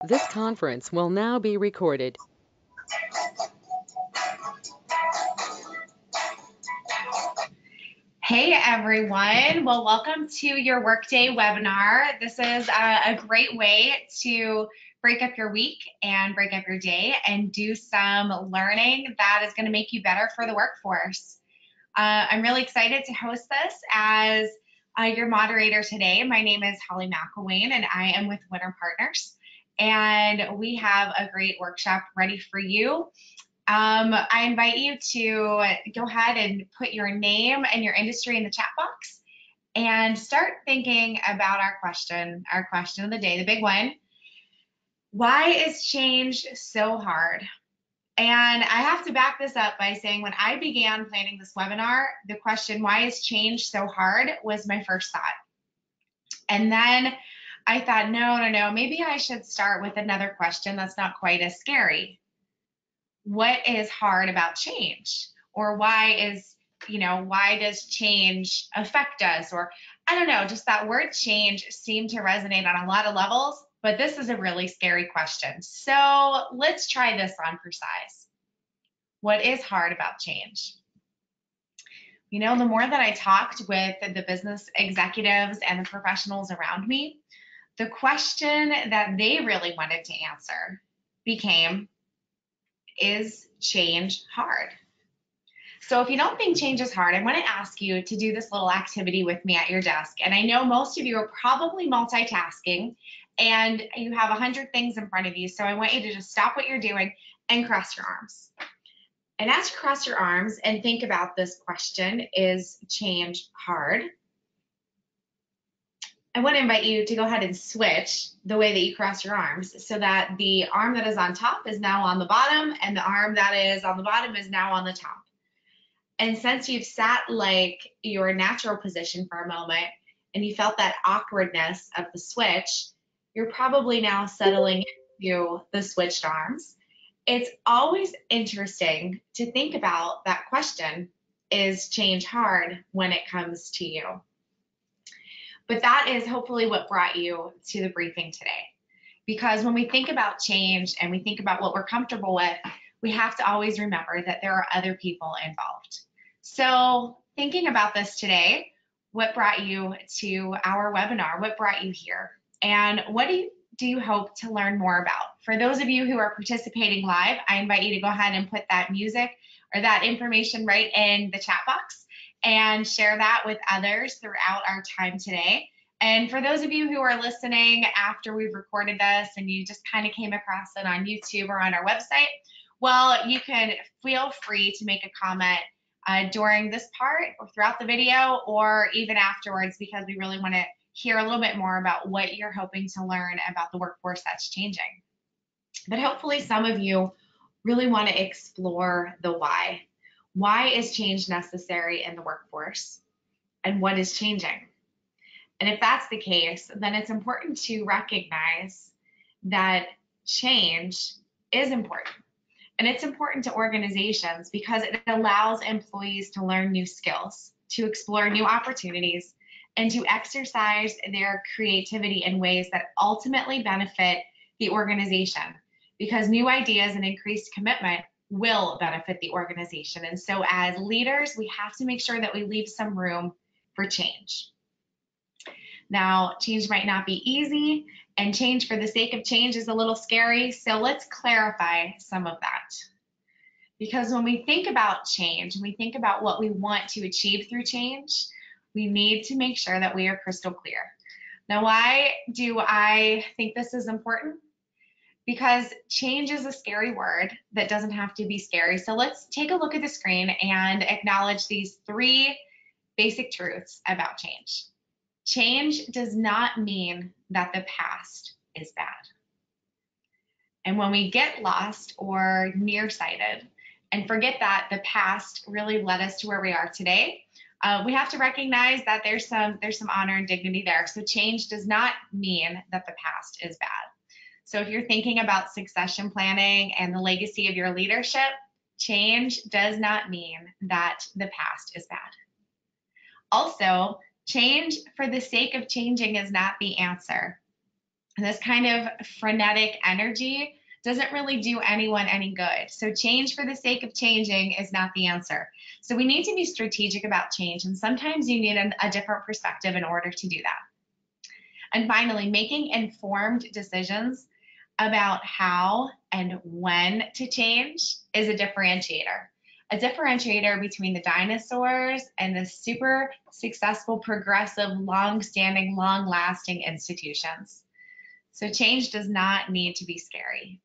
This conference will now be recorded. Hey everyone, well welcome to your Workday webinar. This is a great way to break up your week and break up your day and do some learning that is going to make you better for the workforce. I'm really excited to host this as your moderator today. My name is Holly McIlwain and I am with Winter Partners, and we have a great workshop ready for you. I invite you to go ahead and put your name and your industry in the chat box and start thinking about our question of the day, the big one. Why is change so hard? And I have to back this up by saying when I began planning this webinar, the question, why is change so hard, was my first thought. And then I thought, no, maybe I should start with another question that's not quite as scary. What is hard about change? Or why does change affect us? Or I don't know, just that word change seemed to resonate on a lot of levels, but this is a really scary question. So let's try this on for size. What is hard about change? The more that I talked with the business executives and the professionals around me, the question that they really wanted to answer became, is change hard? So if you don't think change is hard, I want to ask you to do this little activity with me at your desk. And I know most of you are probably multitasking and you have 100 things in front of you. So I want you to just stop what you're doing and cross your arms. And as you cross your arms and think about this question, is change hard? I want to invite you to go ahead and switch the way that you cross your arms so that the arm that is on top is now on the bottom and the arm that is on the bottom is now on the top. And since you've sat like your natural position for a moment and you felt that awkwardness of the switch, you're probably now settling into the switched arms. It's always interesting to think about that question, is change hard, when it comes to you? But that is hopefully what brought you to the briefing today. Because when we think about change and we think about what we're comfortable with, we have to always remember that there are other people involved. So thinking about this today, what brought you to our webinar? What brought you here? And what do you hope to learn more about? For those of you who are participating live, I invite you to go ahead and put that music or that information right in the chat box and share that with others throughout our time today. And for those of you who are listening after we've recorded this and you just kind of came across it on YouTube or on our website, well, you can feel free to make a comment during this part or throughout the video or even afterwards, because we really want to hear a little bit more about what you're hoping to learn about the workforce that's changing. But hopefully some of you really want to explore the why. Why is change necessary in the workforce? And what is changing? And if that's the case, then it's important to recognize that change is important. And it's important to organizations because it allows employees to learn new skills, to explore new opportunities, and to exercise their creativity in ways that ultimately benefit the organization, because new ideas and increased commitment will benefit the organization. And so as leaders, we have to make sure that we leave some room for change. Now, change might not be easy, and change for the sake of change is a little scary. So let's clarify some of that. Because when we think about change, and we think about what we want to achieve through change, we need to make sure that we are crystal clear. Now, why do I think this is important? Because change is a scary word that doesn't have to be scary. So let's take a look at the screen and acknowledge these three basic truths about change. Change does not mean that the past is bad. And when we get lost or nearsighted and forget that the past really led us to where we are today, we have to recognize that there's some honor and dignity there. So change does not mean that the past is bad. So if you're thinking about succession planning and the legacy of your leadership, change does not mean that the past is bad. Also, change for the sake of changing is not the answer. This kind of frenetic energy doesn't really do anyone any good. So change for the sake of changing is not the answer. So we need to be strategic about change, and sometimes you need a different perspective in order to do that. And finally, making informed decisions about how and when to change is a differentiator. A differentiator between the dinosaurs and the super successful, progressive, long-standing, long-lasting institutions. So change does not need to be scary.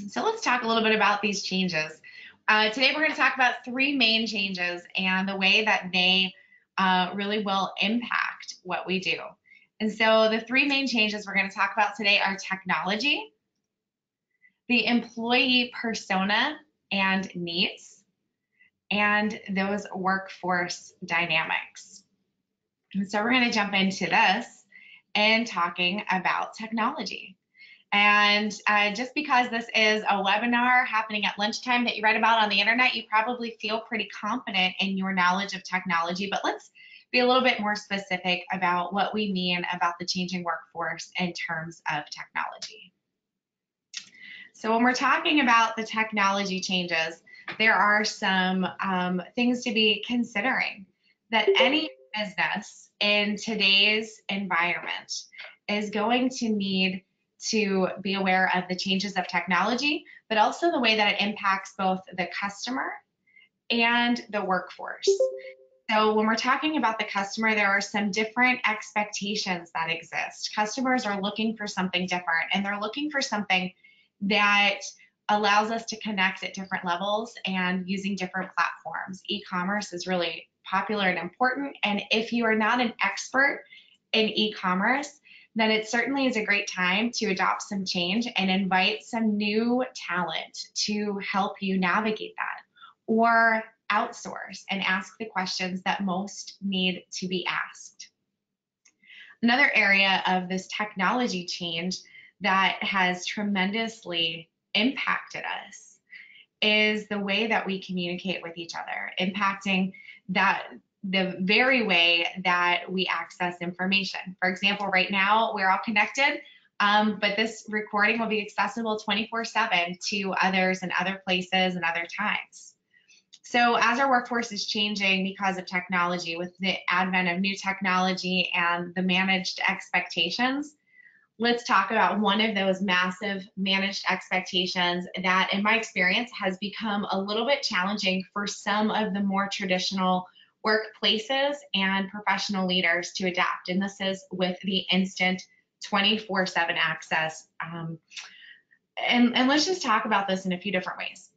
So let's talk a little bit about these changes. Today we're going to talk about 3 main changes and the way that they really will impact what we do. And so the 3 main changes we're going to talk about today are technology, the employee persona and needs, and those workforce dynamics. And so we're going to jump into this and talking about technology. And just because this is a webinar happening at lunchtime that you read about on the internet, you probably feel pretty confident in your knowledge of technology, but let's be a little bit more specific about what we mean about the changing workforce in terms of technology. So when we're talking about the technology changes, there are some things to be considering. That any business in today's environment is going to need to be aware of the changes of technology, but also the way that it impacts both the customer and the workforce. So when we're talking about the customer, there are some different expectations that exist. Customers are looking for something different, and they're looking for something that allows us to connect at different levels and using different platforms. E-commerce is really popular and important, and if you are not an expert in e-commerce, then it certainly is a great time to adopt some change and invite some new talent to help you navigate that, or outsource and ask the questions that most need to be asked. Another area of this technology change that has tremendously impacted us is the way that we communicate with each other, impacting the very way that we access information. For example, right now we're all connected, but this recording will be accessible 24/7 to others in other places and other times. So as our workforce is changing because of technology, with the advent of new technology and the managed expectations, let's talk about one of those massive managed expectations that, in my experience, has become a little bit challenging for some of the more traditional workplaces and professional leaders to adapt. And this is with the instant 24/7 access. And let's just talk about this in a few different ways.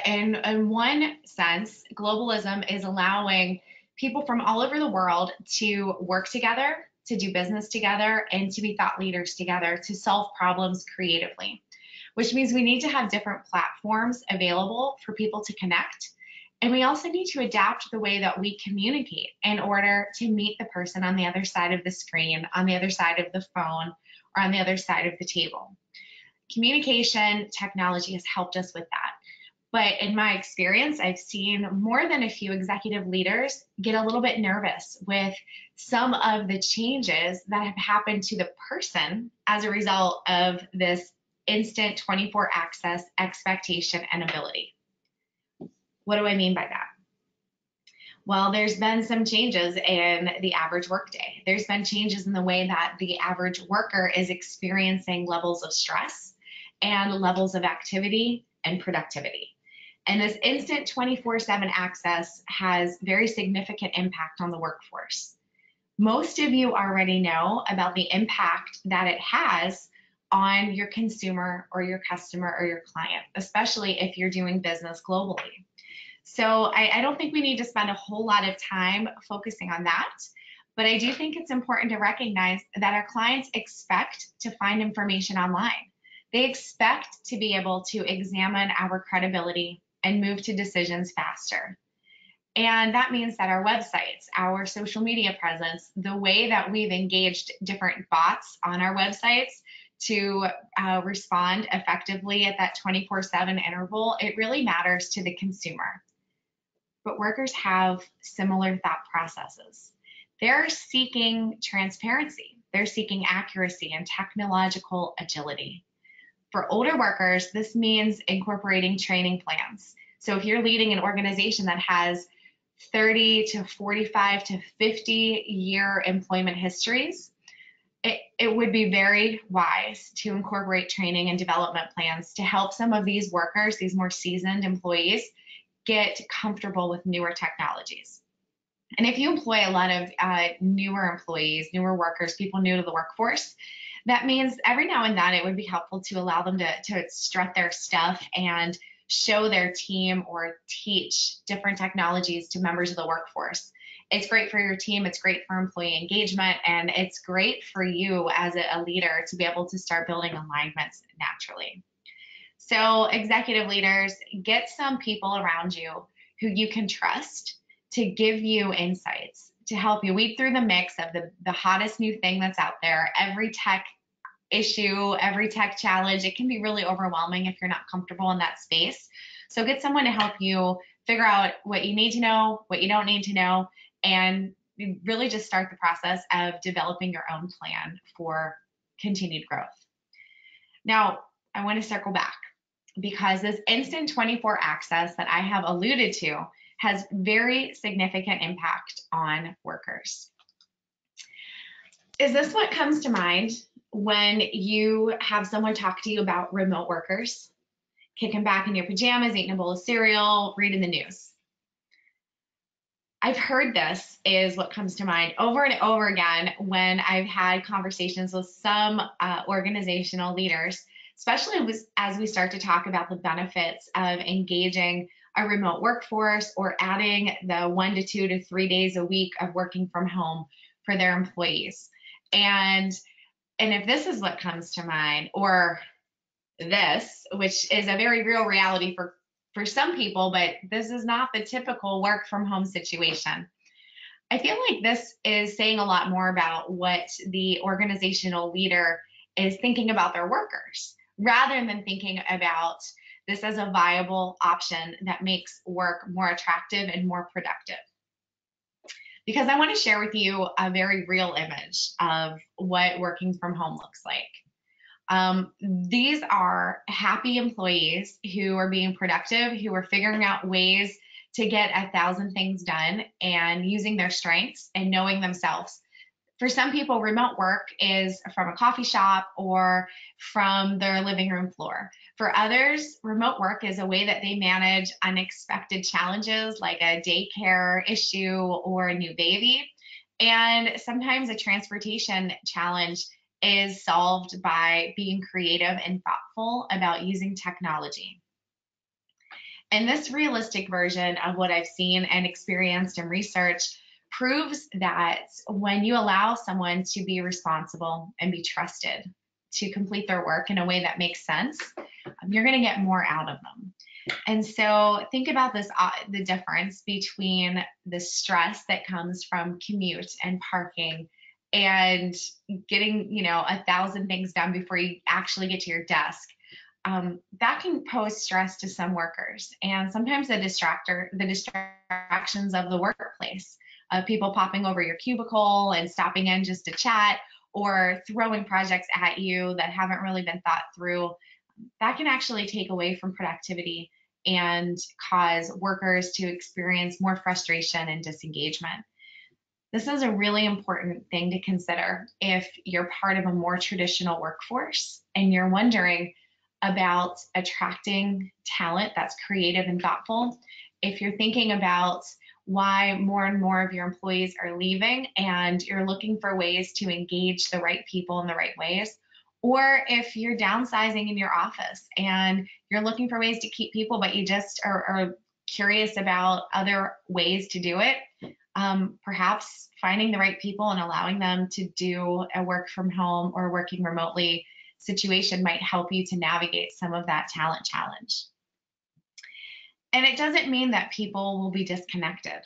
In one sense, globalism is allowing people from all over the world to work together, to do business together, and to be thought leaders together to solve problems creatively, which means we need to have different platforms available for people to connect. And we also need to adapt the way that we communicate in order to meet the person on the other side of the screen, on the other side of the phone, or on the other side of the table. Communication technology has helped us with that. But in my experience, I've seen more than a few executive leaders get a little bit nervous with some of the changes that have happened to the person as a result of this instant 24 access expectation and ability. What do I mean by that? Well, there's been some changes in the average workday. There's been changes in the way that the average worker is experiencing levels of stress and levels of activity and productivity. And this instant 24/7 access has very significant impact on the workforce. Most of you already know about the impact that it has on your consumer or your customer or your client, especially if you're doing business globally. So I don't think we need to spend a whole lot of time focusing on that, but I do think it's important to recognize that our clients expect to find information online. They expect to be able to examine our credibility and move to decisions faster. And that means that our websites, our social media presence, the way that we've engaged different bots on our websites to respond effectively at that 24/7 interval, it really matters to the consumer. But workers have similar thought processes. They're seeking transparency. they're seeking accuracy and technological agility. For older workers, this means incorporating training plans. So if you're leading an organization that has 30 to 45 to 50-year employment histories, it would be very wise to incorporate training and development plans to help some of these workers, these more seasoned employees, get comfortable with newer technologies. And if you employ a lot of newer employees, newer workers, people new to the workforce, that means every now and then it would be helpful to allow them to strut their stuff and show their team or teach different technologies to members of the workforce. It's great for your team, it's great for employee engagement, and it's great for you as a leader to be able to start building alignments naturally. So executive leaders, get some people around you who you can trust to give you insights, to help you weed through the mix of the hottest new thing that's out there. Every tech issue, every tech challenge, it can be really overwhelming if you're not comfortable in that space. So get someone to help you figure out what you need to know, what you don't need to know, and really just start the process of developing your own plan for continued growth. Now, I want to circle back because this instant 24 access that I have alluded to has very significant impact on workers. Is this what comes to mind when you have someone talk to you about remote workers, kicking back in your pajamas, eating a bowl of cereal, reading the news? I've heard this is what comes to mind over and over again when I've had conversations with some organizational leaders, especially as we start to talk about the benefits of engaging a remote workforce or adding the 1 to 2 to 3 days a week of working from home for their employees. And if this is what comes to mind, or this, which is a very real reality for some people, but this is not the typical work from home situation. I feel like this is saying a lot more about what the organizational leader is thinking about their workers, rather than thinking about this as a viable option that makes work more attractive and more productive. Because I want to share with you a very real image of what working from home looks like. These are happy employees who are being productive, who are figuring out ways to get 1,000 things done and using their strengths and knowing themselves. For some people, remote work is from a coffee shop or from their living room floor. For others, remote work is a way that they manage unexpected challenges like a daycare issue or a new baby. And sometimes a transportation challenge is solved by being creative and thoughtful about using technology. And this realistic version of what I've seen and experienced in research proves that when you allow someone to be responsible and be trusted to complete their work in a way that makes sense, you're going to get more out of them. And so think about this, the difference between the stress that comes from commute and parking and getting, 1,000 things done before you actually get to your desk. That can pose stress to some workers, and sometimes the distractions of the workplace, people popping over your cubicle and stopping in just to chat or throwing projects at you that haven't really been thought through, that can actually take away from productivity and cause workers to experience more frustration and disengagement. This is a really important thing to consider if you're part of a more traditional workforce and you're wondering about attracting talent that's creative and thoughtful. If you're thinking about why more and more of your employees are leaving and you're looking for ways to engage the right people in the right ways, or if you're downsizing in your office and you're looking for ways to keep people, but you just are curious about other ways to do it, perhaps finding the right people and allowing them to do a work from home or working remotely situation might help you to navigate some of that talent challenge. And it doesn't mean that people will be disconnected.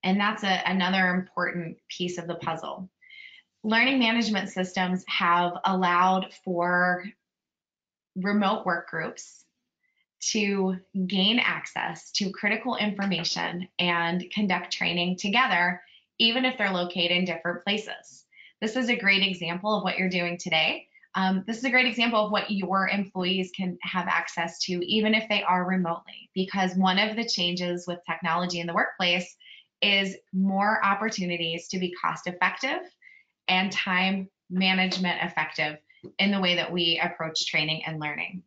And that's another important piece of the puzzle. Learning management systems have allowed for remote work groups to gain access to critical information and conduct training together, even if they're located in different places. This is a great example of what you're doing today. This is a great example of what your employees can have access to, even if they are remotely, because one of the changes with technology in the workplace is more opportunities to be cost effective and time management effective in the way that we approach training and learning.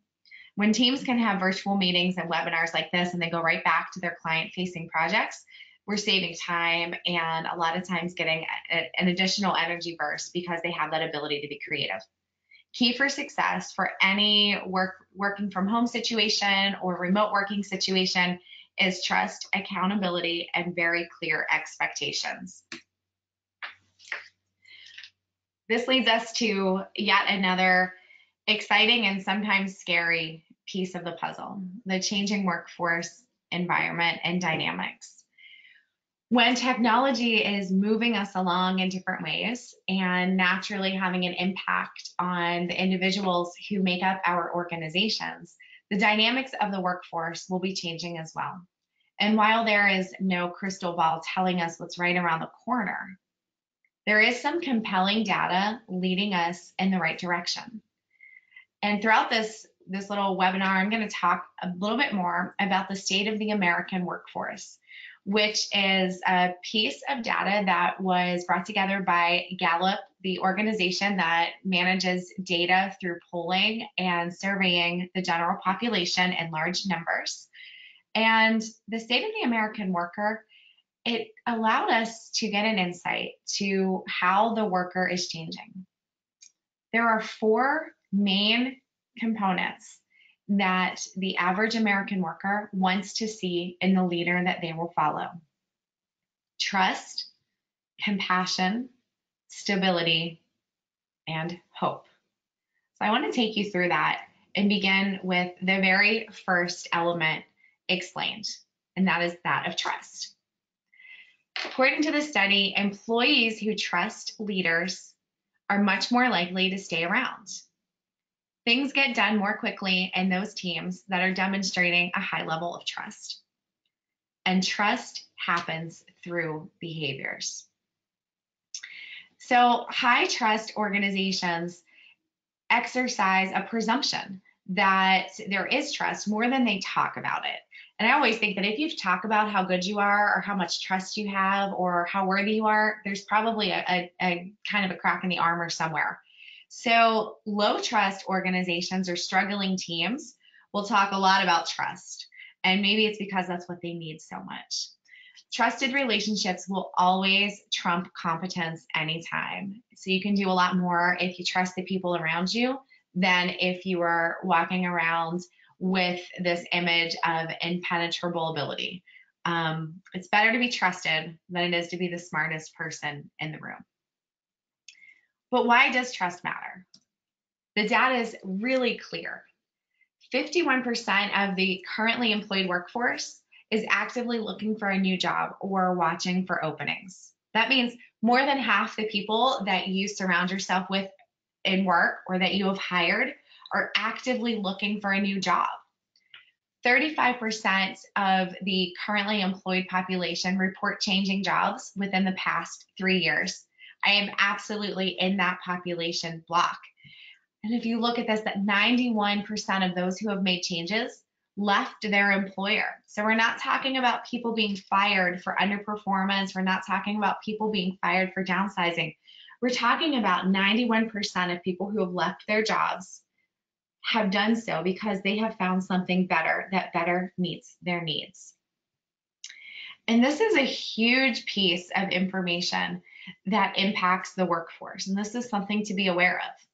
When teams can have virtual meetings and webinars like this and they go right back to their client-facing projects, we're saving time and a lot of times getting an additional energy burst because they have that ability to be creative. Key for success for any working from home situation or remote working situation is trust, accountability, and very clear expectations. This leads us to yet another exciting and sometimes scary piece of the puzzle, the changing workforce environment and dynamics. When technology is moving us along in different ways and naturally having an impact on the individuals who make up our organizations, the dynamics of the workforce will be changing as well. And while there is no crystal ball telling us what's right around the corner, there is some compelling data leading us in the right direction. And throughout this little webinar, I'm going to talk a little bit more about the state of the American workforce, which is a piece of data that was brought together by Gallup, the organization that manages data through polling and surveying the general population in large numbers. And the state of the American worker, it allowed us to get an insight to how the worker is changing. There are four main components that the average American worker wants to see in the leader that they will follow: trust, compassion, stability, and hope. So I want to take you through that and begin with the very first element explained, and that is that of trust. According to the study, employees who trust leaders are much more likely to stay around. Things get done more quickly in those teams that are demonstrating a high level of trust. And trust happens through behaviors. So high trust organizations exercise a presumption that there is trust more than they talk about it. And I always think that if you talk about how good you are or how much trust you have or how worthy you are, there's probably a kind of a crack in the armor somewhere. So low trust organizations or struggling teams will talk a lot about trust. And maybe it's because that's what they need so much. Trusted relationships will always trump competence anytime. So you can do a lot more if you trust the people around you than if you are walking around with this image of impenetrable ability. It's better to be trusted than it is to be the smartest person in the room. But why does trust matter? The data is really clear. 51% of the currently employed workforce is actively looking for a new job or watching for openings. That means more than half the people that you surround yourself with in work or that you have hired are actively looking for a new job. 35% of the currently employed population report changing jobs within the past 3 years. I am absolutely in that population block. And if you look at this, that 91% of those who have made changes left their employer. So we're not talking about people being fired for underperformance. We're not talking about people being fired for downsizing. We're talking about 91% of people who have left their jobs have done so because they have found something better that better meets their needs. And this is a huge piece of information that impacts the workforce. And this is something to be aware of.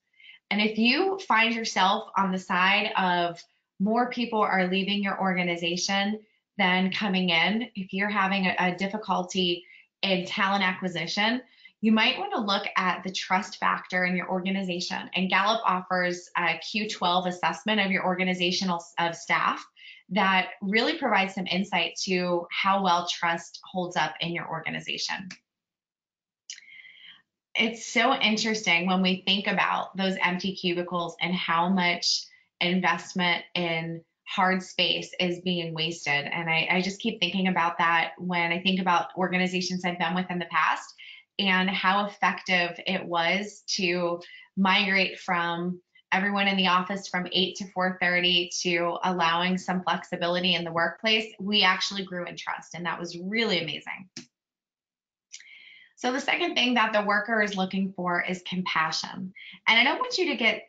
And if you find yourself on the side of more people are leaving your organization than coming in, if you're having a difficulty in talent acquisition, you might want to look at the trust factor in your organization. And Gallup offers a Q12 assessment of your organizational staff that really provides some insight to how well trust holds up in your organization. It's so interesting when we think about those empty cubicles and how much investment in hard space is being wasted. And I just keep thinking about that when I think about organizations I've been with in the past. and how effective it was to migrate from everyone in the office from 8 to 4:30 to allowing some flexibility in the workplace, we actually grew in trust, and that was really amazing. So the second thing that the worker is looking for is compassion. And I don't want you to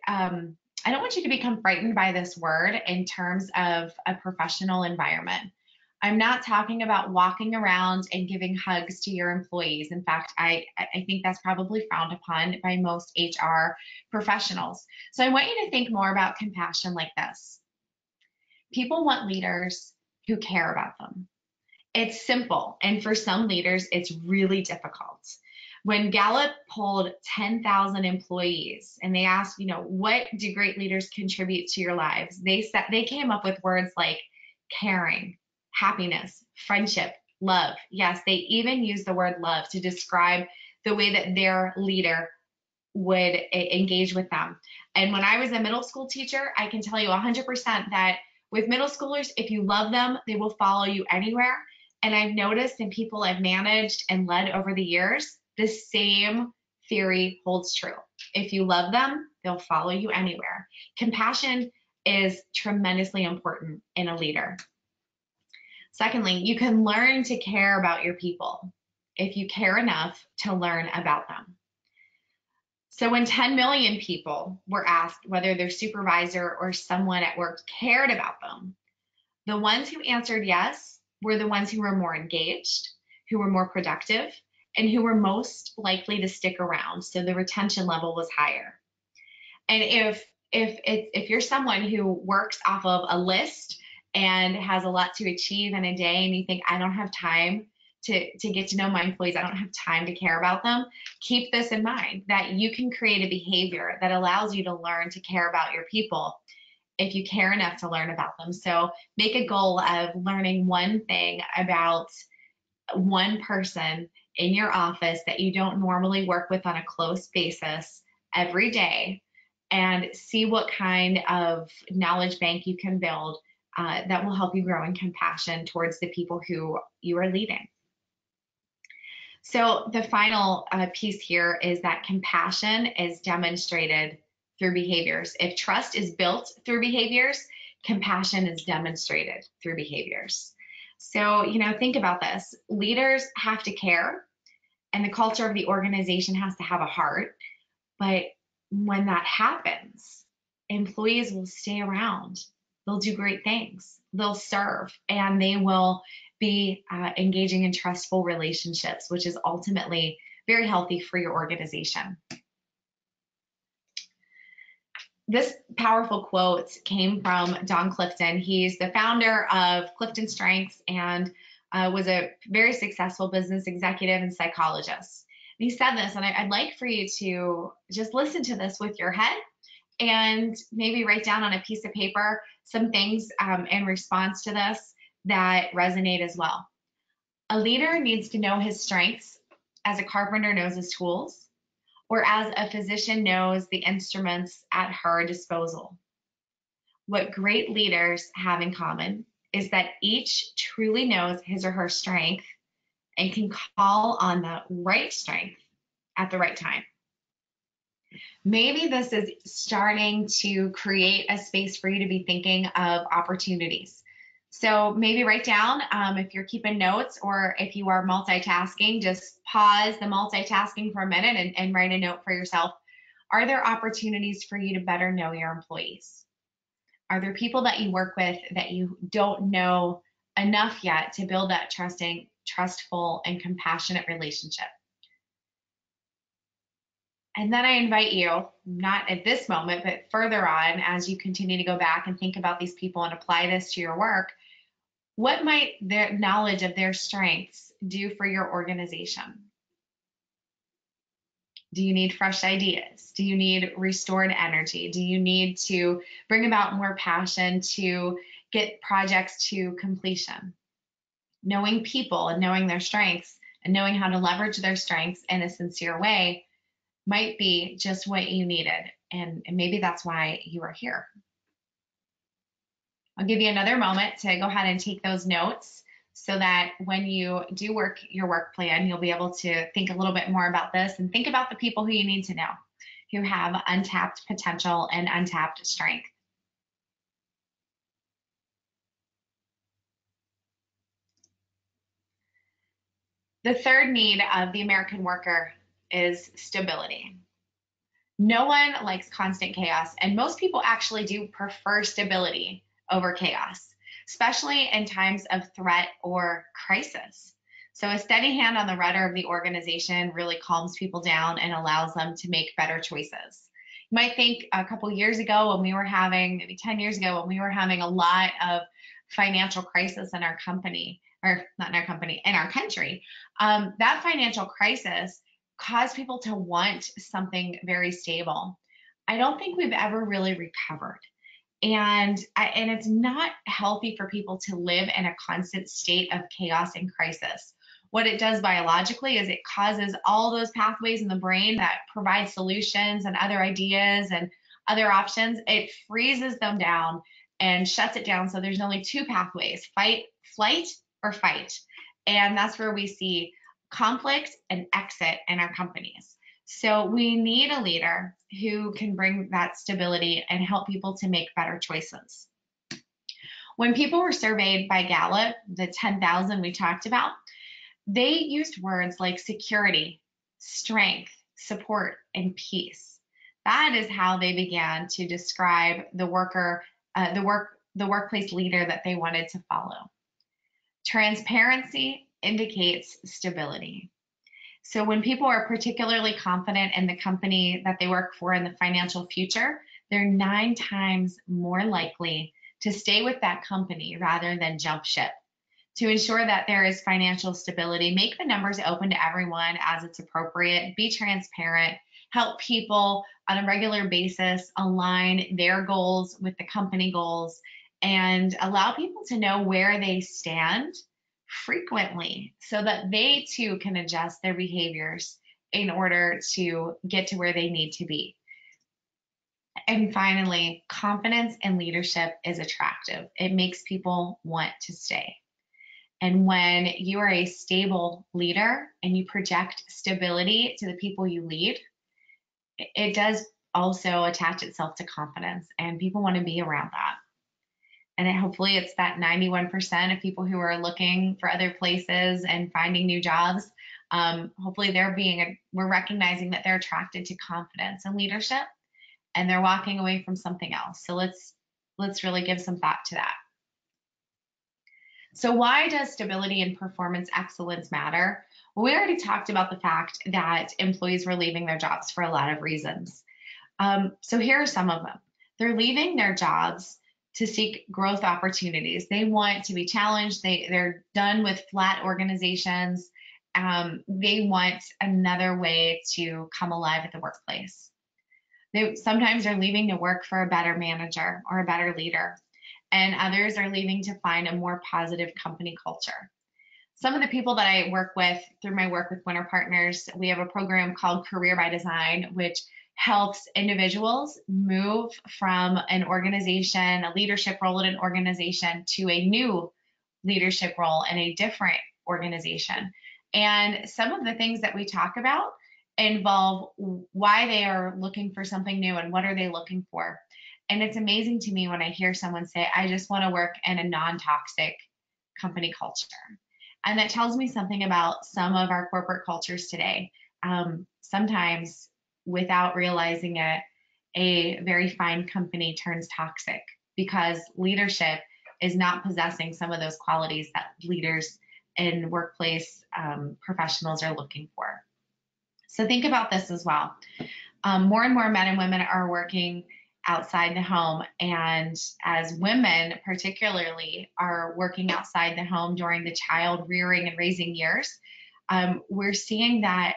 I don't want you to become frightened by this word in terms of a professional environment. I'm not talking about walking around and giving hugs to your employees. In fact, I think that's probably frowned upon by most HR professionals. So I want you to think more about compassion like this. People want leaders who care about them. It's simple, and for some leaders, it's really difficult. When Gallup polled 10,000 employees and they asked, what do great leaders contribute to your lives? They came up with words like caring, happiness, friendship, love. Yes, they even used the word love to describe the way that their leader would engage with them. And when I was a middle school teacher, I can tell you 100% that with middle schoolers, if you love them, they will follow you anywhere. And I've noticed in people I've managed and led over the years, the same theory holds true. If you love them, they'll follow you anywhere. Compassion is tremendously important in a leader. Secondly, you can learn to care about your people if you care enough to learn about them. So when 10 million people were asked whether their supervisor or someone at work cared about them, the ones who answered yes were the ones who were more engaged, who were more productive, and who were most likely to stick around. So the retention level was higher. And if you're someone who works off of a list and has a lot to achieve in a day, and you think, I don't have time to get to know my employees, I don't have time to care about them, keep this in mind, that you can create a behavior that allows you to learn to care about your people if you care enough to learn about them. So make a goal of learning one thing about one person in your office that you don't normally work with on a close basis every day, and see what kind of knowledge bank you can build that will help you grow in compassion towards the people who you are leading. So the final piece here is that compassion is demonstrated through behaviors. If trust is built through behaviors, compassion is demonstrated through behaviors. So, think about this. Leaders have to care, and the culture of the organization has to have a heart. But when that happens, employees will stay around. They'll do great things. They'll serve, and they will be engaging in trustful relationships, which is ultimately very healthy for your organization. This powerful quote came from Don Clifton. He's the founder of Clifton Strengths and was a very successful business executive and psychologist. And he said this, and I'd like for you to just listen to this with your head and maybe write down on a piece of paper some things in response to this that resonate as well. A leader needs to know his strengths as a carpenter knows his tools, or as a physician knows the instruments at her disposal. What great leaders have in common is that each truly knows his or her strength and can call on the right strength at the right time. Maybe this is starting to create a space for you to be thinking of opportunities. So maybe write down, if you're keeping notes or if you are multitasking, just pause the multitasking for a minute and write a note for yourself. Are there opportunities for you to better know your employees? Are there people that you work with that you don't know enough yet to build that trustful, and compassionate relationship? And then I invite you, not at this moment, but further on, as you continue to go back and think about these people and apply this to your work, what might their knowledge of their strengths do for your organization? Do you need fresh ideas? Do you need restored energy? Do you need to bring about more passion to get projects to completion? Knowing people and knowing their strengths and knowing how to leverage their strengths in a sincere way might be just what you needed. And maybe that's why you are here. I'll give you another moment to go ahead and take those notes so that when you do work your work plan, you'll be able to think a little bit more about this and think about the people who you need to know, who have untapped potential and untapped strength. The third need of the American worker is stability. No one likes constant chaos, and most people actually do prefer stability over chaos, especially in times of threat or crisis. So a steady hand on the rudder of the organization really calms people down and allows them to make better choices. You might think a couple years ago when we were having, maybe 10 years ago, when we were having a lot of financial crisis in our company, or not in our company, in our country, that financial crisis caused people to want something very stable. I don't think we've ever really recovered. And it's not healthy for people to live in a constant state of chaos and crisis. What it does biologically is it causes all those pathways in the brain that provide solutions and other ideas and other options. It freezes them down and shuts it down. So there's only two pathways: fight, flight, or fight. And that's where we see conflict and exit in our companies. So we need a leader who can bring that stability and help people to make better choices. When people were surveyed by Gallup, the 10,000 we talked about, they used words like security, strength, support, and peace. That is how they began to describe the workplace leader that they wanted to follow. Transparency indicates stability. So when people are particularly confident in the company that they work for in the financial future, they're 9 times more likely to stay with that company rather than jump ship. To ensure that there is financial stability, make the numbers open to everyone as it's appropriate, be transparent, help people on a regular basis align their goals with the company goals, and allow people to know where they stand frequently so that they too can adjust their behaviors in order to get to where they need to be. And finally, confidence in leadership is attractive. It makes people want to stay. And when you are a stable leader and you project stability to the people you lead, it does also attach itself to confidence, and people want to be around that. And hopefully it's that 91% of people who are looking for other places and finding new jobs. Hopefully we're recognizing that they're attracted to confidence and leadership, and they're walking away from something else. So let's really give some thought to that. So why does stability and performance excellence matter? Well, we already talked about the fact that employees were leaving their jobs for a lot of reasons. So here are some of them. They're leaving their jobs to seek growth opportunities. They want to be challenged. They're done with flat organizations. They want another way to come alive at the workplace. Sometimes they're leaving to work for a better manager or a better leader, and others are leaving to find a more positive company culture. Some of the people that I work with through my work with Winter Partners, we have a program called Career by Design, which helps individuals move from an organization, a leadership role in an organization, to a new leadership role in a different organization. And some of the things that we talk about involve why they are looking for something new and what are they looking for. And it's amazing to me when I hear someone say, I just want to work in a non-toxic company culture. And that tells me something about some of our corporate cultures today. Sometimes, without realizing it, a very fine company turns toxic because leadership is not possessing some of those qualities that leaders and workplace professionals are looking for. So think about this as well. More and more men and women are working outside the home, and as women particularly are working outside the home during the child rearing and raising years, we're seeing that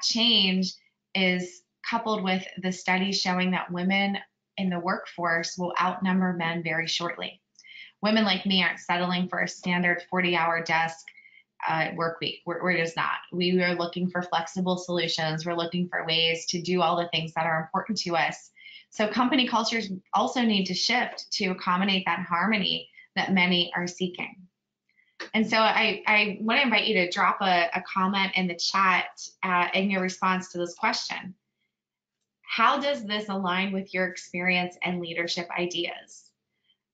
change is coupled with the studies showing that women in the workforce will outnumber men very shortly. Women like me aren't settling for a standard 40-hour desk work week. We're just not. We are looking for flexible solutions. We're looking for ways to do all the things that are important to us. So company cultures also need to shift to accommodate that harmony that many are seeking. And so I want to invite you to drop a comment in the chat in your response to this question. How does this align with your experience and leadership ideas?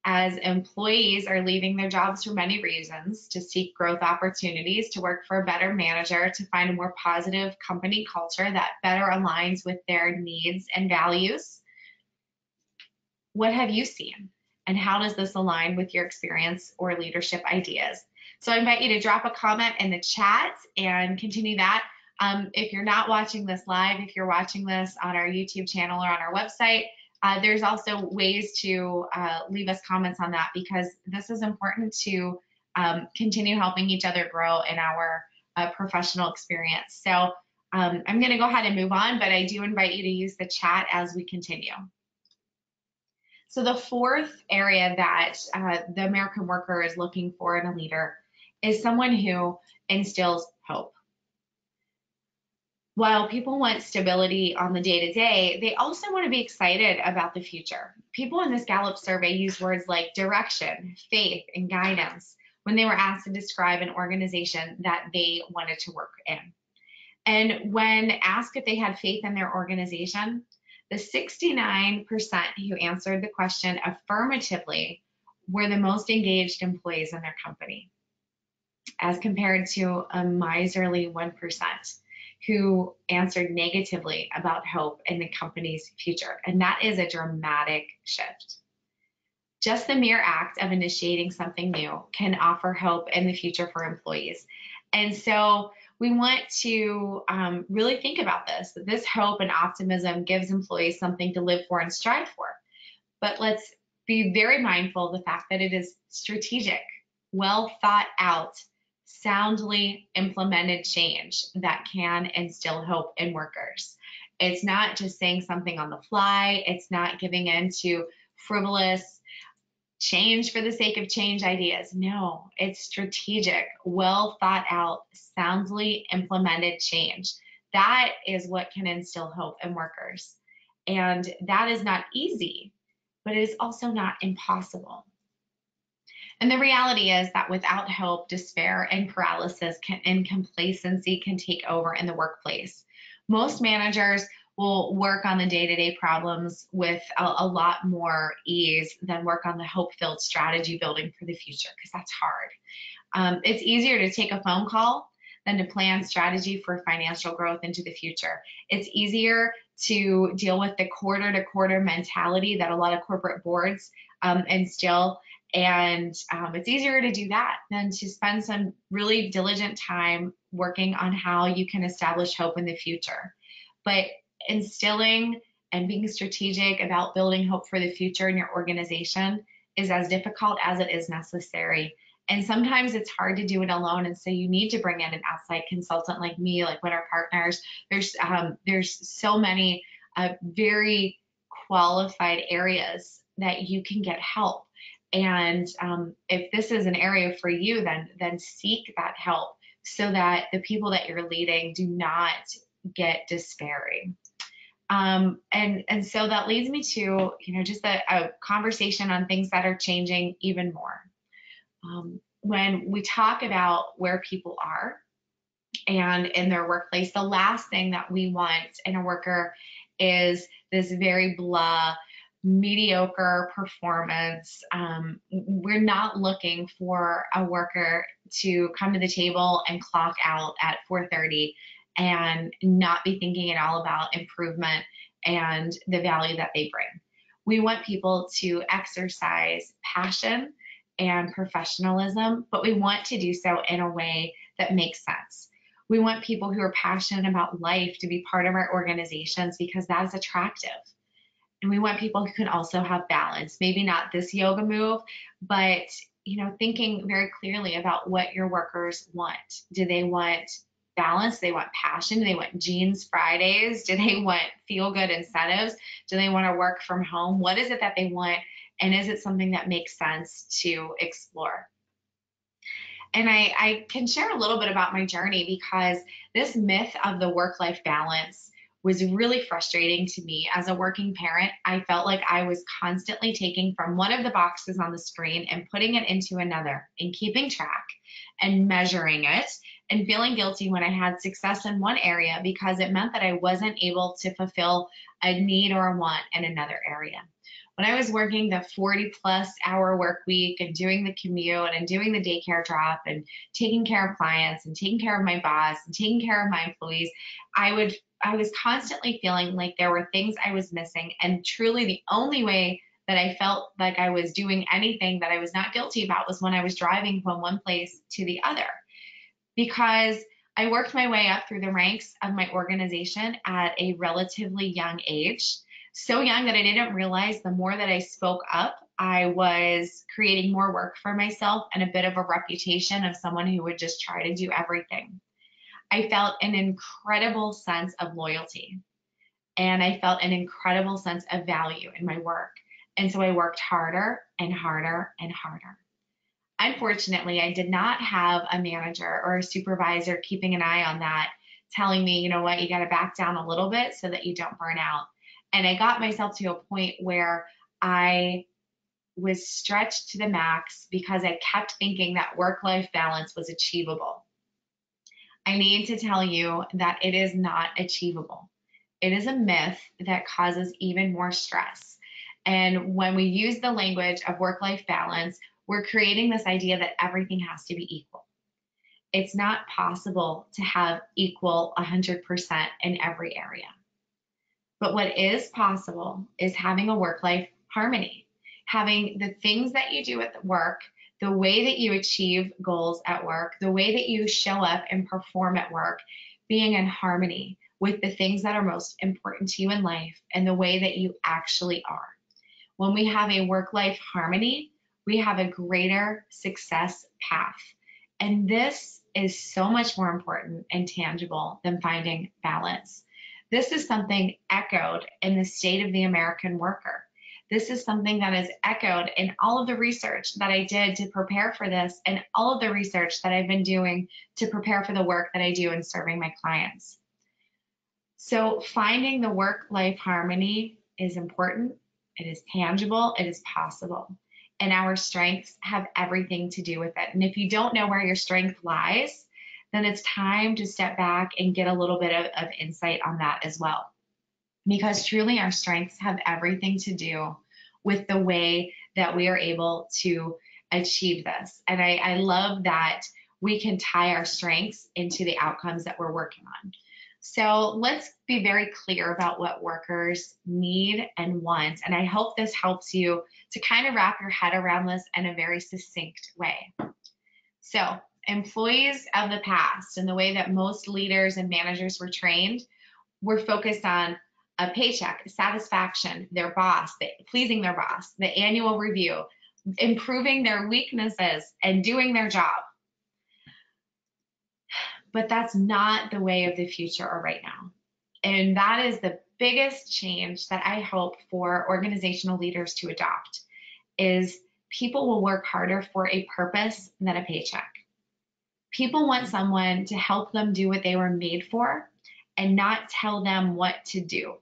As employees are leaving their jobs for many reasons, to seek growth opportunities, to work for a better manager, to find a more positive company culture that better aligns with their needs and values. What have you seen? And how does this align with your experience or leadership ideas? So I invite you to drop a comment in the chat and continue that. If you're not watching this live, if you're watching this on our YouTube channel or on our website, there's also ways to leave us comments on that, because this is important to continue helping each other grow in our professional experience. So I'm going to go ahead and move on, but I do invite you to use the chat as we continue. So the fourth area that the American worker is looking for in a leader is someone who instills hope. While people want stability on the day-to-day, they also want to be excited about the future. People in this Gallup survey use words like direction, faith, and guidance when they were asked to describe an organization that they wanted to work in. And when asked if they had faith in their organization, the 69% who answered the question affirmatively were the most engaged employees in their company, as compared to a miserly 1% who answered negatively about hope in the company's future. And that is a dramatic shift. Just the mere act of initiating something new can offer hope in the future for employees. And so we want to really think about this, that this hope and optimism gives employees something to live for and strive for. But let's be very mindful of the fact that it is strategic, well thought out, soundly implemented change that can instill hope in workers. It's not just saying something on the fly. It's not giving in to frivolous change for the sake of change ideas. No, it's strategic, well thought out, soundly implemented change. That is what can instill hope in workers. And that is not easy, but it is also not impossible. And the reality is that without hope, despair and paralysis and complacency can take over in the workplace. Most managers will work on the day-to-day problems with a lot more ease than work on the hope-filled strategy building for the future, because that's hard. It's easier to take a phone call than to plan strategy for financial growth into the future. It's easier to deal with the quarter-to-quarter mentality that a lot of corporate boards instill. And it's easier to do that than to spend some really diligent time working on how you can establish hope in the future. But instilling and being strategic about building hope for the future in your organization is as difficult as it is necessary. And sometimes it's hard to do it alone. And so you need to bring in an outside consultant like me, like one of our partners. There's so many very qualified areas that you can get help. And if this is an area for you, then seek that help so that the people that you're leading do not get despairing. And so that leads me to, just a conversation on things that are changing even more. When we talk about where people are and in their workplace, the last thing that we want in a worker is this very blah, mediocre performance. We're not looking for a worker to come to the table and clock out at 4:30 and not be thinking at all about improvement and the value that they bring. We want people to exercise passion and professionalism, but we want to do so in a way that makes sense. We want people who are passionate about life to be part of our organizations because that is attractive. And we want people who can also have balance, maybe not this yoga move, but thinking very clearly about what your workers want. Do they want balance? Do they want passion? Do they want jeans Fridays? Do they want feel-good incentives? Do they want to work from home? What is it that they want? And is it something that makes sense to explore? And I can share a little bit about my journey, because this myth of the work-life balance was really frustrating to me. As a working parent, I felt like I was constantly taking from one of the boxes on the screen and putting it into another and keeping track and measuring it and feeling guilty when I had success in one area because it meant that I wasn't able to fulfill a need or a want in another area. When I was working the 40+ hour work week and doing the commute and doing the daycare drop and taking care of clients and taking care of my boss and taking care of my employees, I was constantly feeling like there were things I was missing. And truly the only way that I felt like I was doing anything that I was not guilty about was when I was driving from one place to the other. Because I worked my way up through the ranks of my organization at a relatively young age. So young that I didn't realize the more that I spoke up, I was creating more work for myself and a bit of a reputation of someone who would just try to do everything. I felt an incredible sense of loyalty, and I felt an incredible sense of value in my work. And so I worked harder and harder and harder. Unfortunately, I did not have a manager or a supervisor keeping an eye on that, telling me, you know what, you got to back down a little bit so that you don't burn out. And I got myself to a point where I was stretched to the max because I kept thinking that work-life balance was achievable. I need to tell you that it is not achievable. It is a myth that causes even more stress. And when we use the language of work-life balance, we're creating this idea that everything has to be equal. It's not possible to have equal 100% in every area. But what is possible is having a work-life harmony, having the things that you do at work, the way that you achieve goals at work, the way that you show up and perform at work, being in harmony with the things that are most important to you in life and the way that you actually are. When we have a work-life harmony, we have a greater success path. And this is so much more important and tangible than finding balance. This is something echoed in the state of the American worker. This is something that is echoed in all of the research that I did to prepare for this and all of the research that I've been doing to prepare for the work that I do in serving my clients. So finding the work-life harmony is important. It is tangible. It is possible. And our strengths have everything to do with it. And if you don't know where your strength lies, then it's time to step back and get a little bit of insight on that as well. Because truly our strengths have everything to do with the way that we are able to achieve this. And I love that we can tie our strengths into the outcomes that we're working on. So let's be very clear about what workers need and want. And I hope this helps you to kind of wrap your head around this in a very succinct way. So employees of the past and the way that most leaders and managers were trained were focused on a paycheck, satisfaction, their boss, pleasing their boss, the annual review, improving their weaknesses, and doing their job. But that's not the way of the future or right now. And that is the biggest change that I hope for organizational leaders to adopt is people will work harder for a purpose than a paycheck. People want someone to help them do what they were made for and not tell them what to do.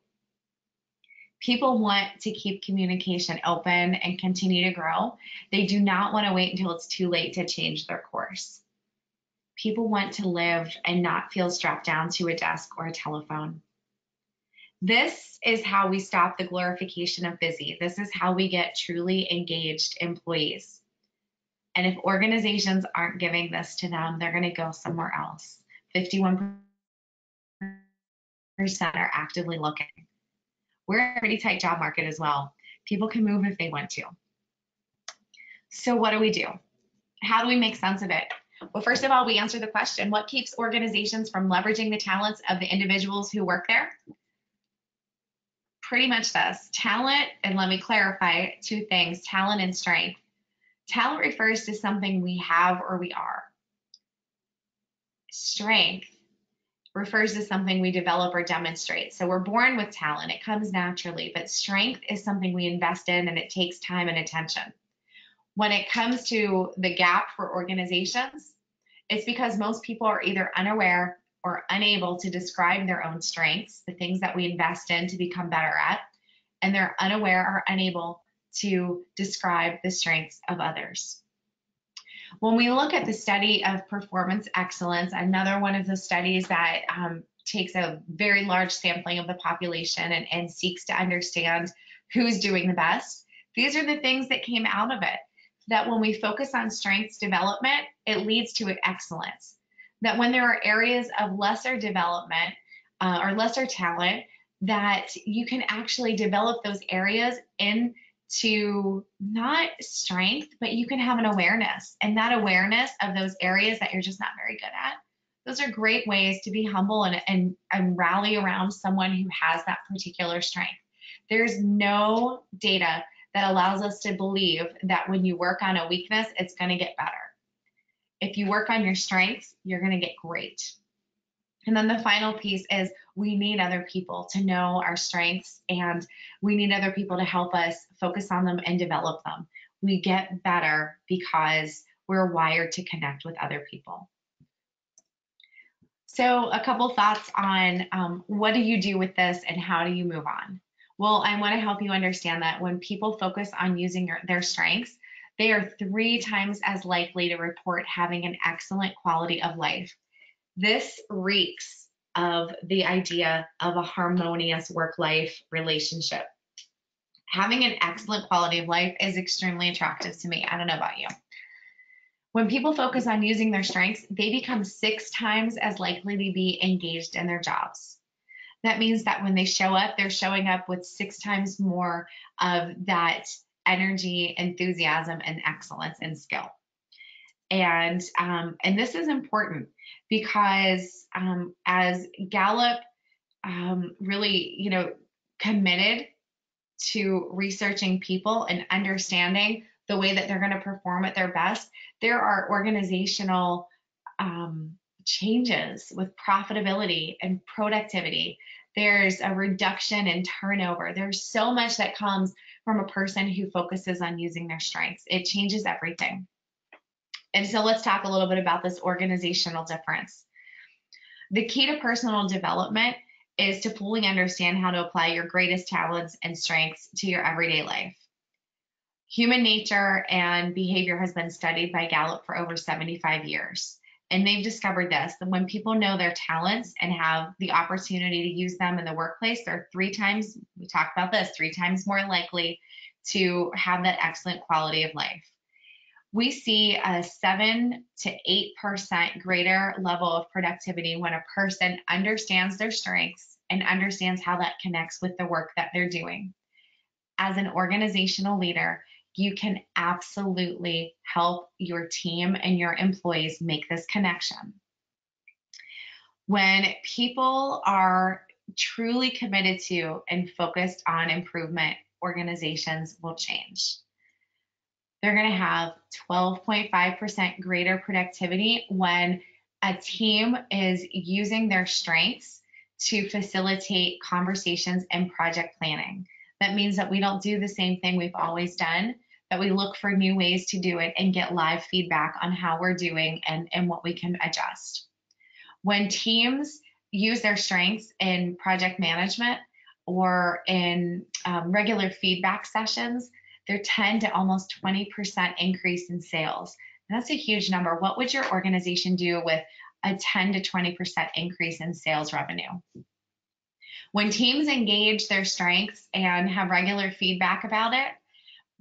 People want to keep communication open and continue to grow. They do not want to wait until it's too late to change their course. People want to live and not feel strapped down to a desk or a telephone. This is how we stop the glorification of busy. This is how we get truly engaged employees. And if organizations aren't giving this to them, they're going to go somewhere else. 51% are actively looking. We're in a pretty tight job market as well. People can move if they want to. So what do we do? How do we make sense of it? Well, first of all, we answer the question, what keeps organizations from leveraging the talents of the individuals who work there? Pretty much this. Talent, and let me clarify two things, talent and strength. Talent refers to something we have or we are. Strength refers to something we develop or demonstrate. So we're born with talent, it comes naturally, but strength is something we invest in and it takes time and attention. When it comes to the gap for organizations, it's because most people are either unaware or unable to describe their own strengths, the things that we invest in to become better at, and they're unaware or unable to describe the strengths of others. When we look at the study of performance excellence, another one of the studies that takes a very large sampling of the population and seeks to understand who's doing the best, these are the things that came out of it. That when we focus on strengths development, it leads to excellence. That when there are areas of lesser development or lesser talent, that you can actually develop those areas into not strength, but you can have an awareness. And that awareness of those areas that you're just not very good at, those are great ways to be humble and rally around someone who has that particular strength. There's no data that allows us to believe that when you work on a weakness, it's going to get better. If you work on your strengths, you're going to get great. And then the final piece is we need other people to know our strengths, and we need other people to help us focus on them and develop them. We get better because we're wired to connect with other people. So a couple thoughts on what do you do with this and how do you move on? Well, I want to help you understand that when people focus on using their strengths, they are 3 times as likely to report having an excellent quality of life. This reeks of the idea of a harmonious work-life relationship. Having an excellent quality of life is extremely attractive to me. I don't know about you. When people focus on using their strengths, they become 6 times as likely to be engaged in their jobs. That means that when they show up, they're showing up with 6 times more of that energy, enthusiasm, and excellence and skill. And this is important because as Gallup really, committed to researching people and understanding the way that they're going to perform at their best, there are organizational changes with profitability and productivity. There's a reduction in turnover. There's so much that comes from a person who focuses on using their strengths. It changes everything. And so let's talk a little bit about this organizational difference. The key to personal development is to fully understand how to apply your greatest talents and strengths to your everyday life. Human nature and behavior has been studied by Gallup for over 75 years. And they've discovered this, that when people know their talents and have the opportunity to use them in the workplace, they're 3 times, we talked about this, 3 times more likely to have that excellent quality of life. We see a 7 to 8% greater level of productivity when a person understands their strengths and understands how that connects with the work that they're doing. As an organizational leader, you can absolutely help your team and your employees make this connection. When people are truly committed to and focused on improvement, organizations will change. They're going to have 12.5% greater productivity when a team is using their strengths to facilitate conversations and project planning. That means that we don't do the same thing we've always done, that we look for new ways to do it and get live feedback on how we're doing and what we can adjust. When teams use their strengths in project management or in regular feedback sessions, there 10 to almost 20% increase in sales. And that's a huge number. What would your organization do with a 10 to 20% increase in sales revenue? When teams engage their strengths and have regular feedback about it,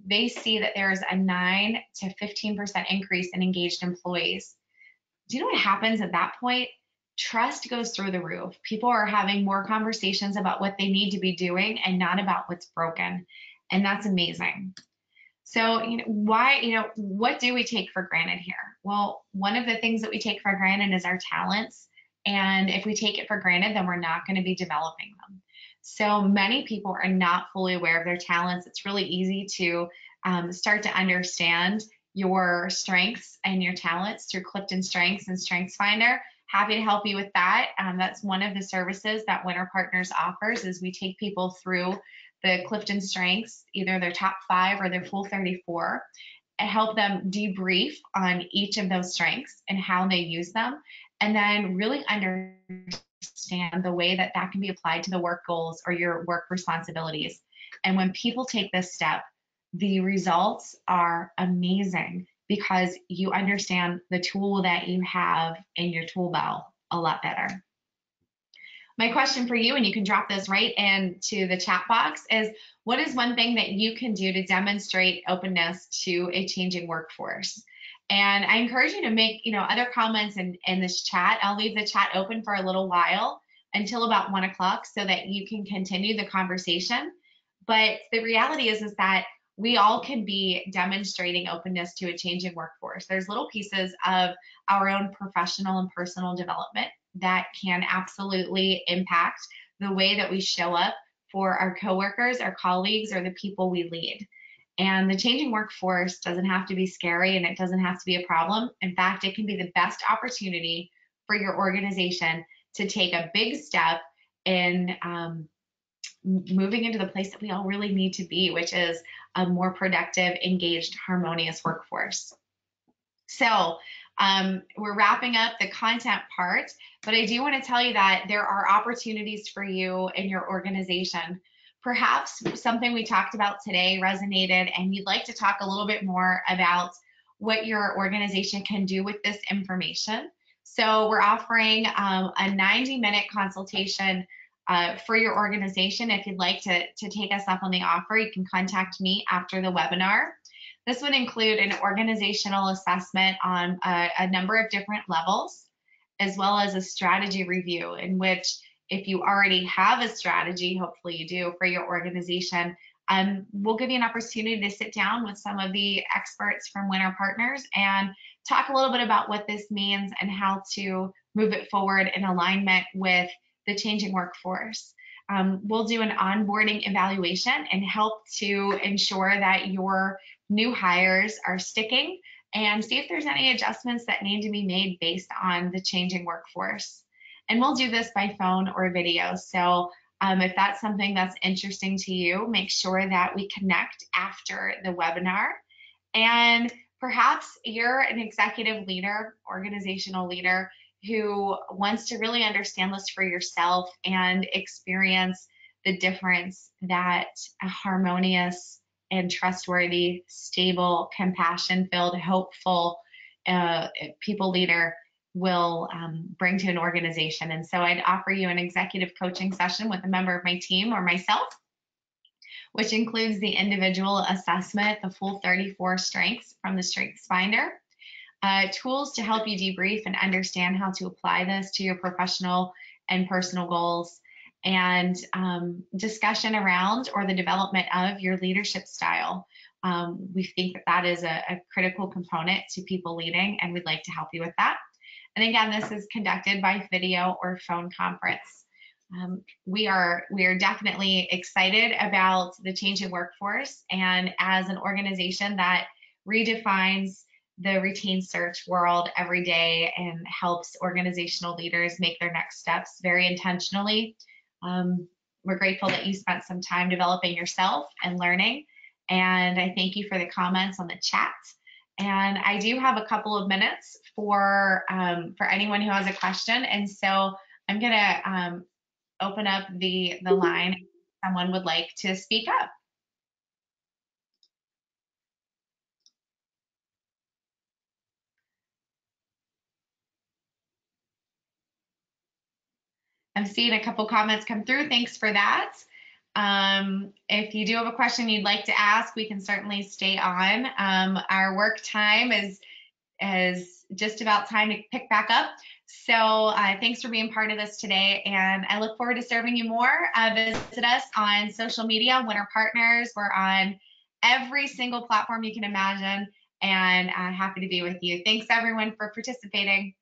they see that there is a 9 to 15% increase in engaged employees. Do you know what happens at that point? Trust goes through the roof. People are having more conversations about what they need to be doing and not about what's broken. And that's amazing. So, what do we take for granted here? Well, one of the things that we take for granted is our talents. And if we take it for granted, then we're not going to be developing them. So many people are not fully aware of their talents. It's really easy to start to understand your strengths and your talents through Clifton Strengths and StrengthsFinder. Happy to help you with that. That's one of the services that Winter Partners offers, is we take people through the Clifton Strengths, either their top 5 or their full 34. help them debrief on each of those strengths and how they use them, and then really understand the way that that can be applied to the work goals or your work responsibilities. And when people take this step, the results are amazing because you understand the tool that you have in your tool belt a lot better. My question for you, and you can drop this right into the chat box, is what is one thing that you can do to demonstrate openness to a changing workforce? And I encourage you to make, other comments in this chat. I'll leave the chat open for a little while until about 1 o'clock so that you can continue the conversation. But the reality is that we all can be demonstrating openness to a changing workforce. There's little pieces of our own professional and personal development that can absolutely impact the way that we show up for our coworkers, our colleagues, or the people we lead. And the changing workforce doesn't have to be scary, and it doesn't have to be a problem. In fact, it can be the best opportunity for your organization to take a big step in moving into the place that we all really need to be, which is a more productive, engaged, harmonious workforce. So we're wrapping up the content part, but I do want to tell you that there are opportunities for you in your organization. Perhaps something we talked about today resonated and you'd like to talk a little bit more about what your organization can do with this information. So we're offering a 90-minute consultation for your organization. If you'd like to take us up on the offer, you can contact me after the webinar. This would include an organizational assessment on a number of different levels, as well as a strategy review in which, if you already have a strategy, hopefully you do, for your organization, we'll give you an opportunity to sit down with some of the experts from Winter Partners and talk a little bit about what this means and how to move it forward in alignment with the changing workforce. We'll do an onboarding evaluation and help to ensure that your new hires are sticking and see if there's any adjustments that need to be made based on the changing workforce. And we'll do this by phone or video. So if that's something that's interesting to you, make sure that we connect after the webinar. And perhaps you're an executive leader, organizational leader, who wants to really understand this for yourself and experience the difference that a harmonious and trustworthy, stable, compassion-filled, hopeful people leader will bring to an organization. And so I'd offer you an executive coaching session with a member of my team or myself, which includes the individual assessment, the full 34 strengths from the Strengths Finder, tools to help you debrief and understand how to apply this to your professional and personal goals, and discussion around or the development of your leadership style. We think that that is a critical component to people leading, and we'd like to help you with that. And again, this is conducted by video or phone conference. We are definitely excited about the changing workforce, and as an organization that redefines the routine search world every day and helps organizational leaders make their next steps very intentionally. We're grateful that you spent some time developing yourself and learning, and I thank you for the comments on the chat. And I do have a couple of minutes for anyone who has a question, and so I'm gonna open up the line if someone would like to speak up. I'm seeing a couple comments come through. Thanks for that. If you do have a question you'd like to ask, we can certainly stay on. Our work time is just about time to pick back up. So thanks for being part of this today, and I look forward to serving you more. Visit us on social media, Winter Partners. We're on every single platform you can imagine, and happy to be with you. Thanks everyone for participating.